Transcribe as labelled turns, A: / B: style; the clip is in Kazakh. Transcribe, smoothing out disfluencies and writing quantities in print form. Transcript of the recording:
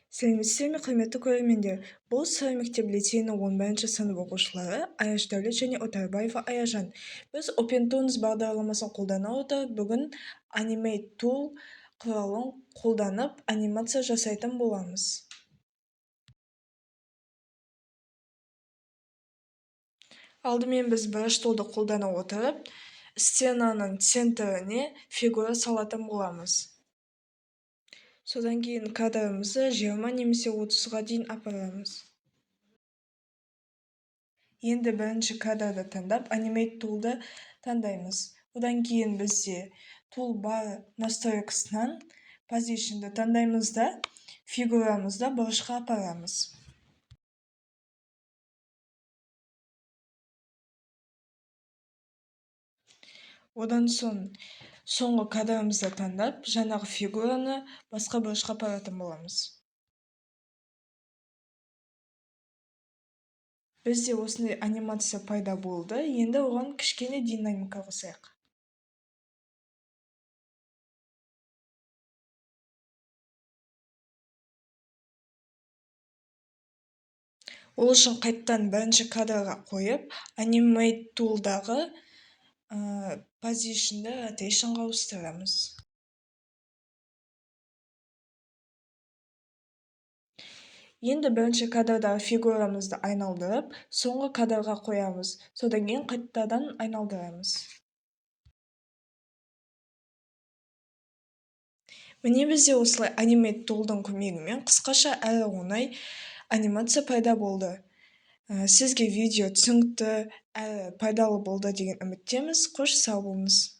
A: Сәлеметсіздер ме, құрметті көрермендер? Бұл сыр мектеп лицейінің 11 сынып оқушылары Аяш Дәулет және Отарбаева Аяжан. Біз OpenTunes бағдарламасын қолдана отырып, бүгін Animate Tool құралын қолданып анимация жасайтын боламыз. Алдымен біз Brush Tool'ды қолдана отырып, сценаның центріне фигура салатын боламыз. Содан кейін кадрымызды 20 немесе 30-ға дейін апарамыз. Енді бірінші кадрды таңдап, Animate Tool'ды таңдаймыз. Одан кейін бізде Toolbar настройкасынан Position'ды таңдаймыз да, фигурамызды бұрышқа апарамыз. Одан соңғы кадрымызды таңдап, жаңағы фигураны басқа бұрышқа апаратын боламыз. Бізде осындай анимация пайда болды. Енді оған кішкене динамика қосайық. Ол үшін қайттан бірінші кадрға қойып, Animate Tool'дағы Position'ды Rotation'ға ауыстырамыз. Енді бірінші кадрдағы фигурамызды айналдырып, соңғы кадрға қоямыз. Содан кейін қайттадан айналдырамыз. Міне бізде осылай Animate Tool'дың көмегімен қысқаша әрі оңай анимация пайда болды. Сізге видео түсінікті әрі пайдалы болды деген үміттеміз. Қош сау болыңыз.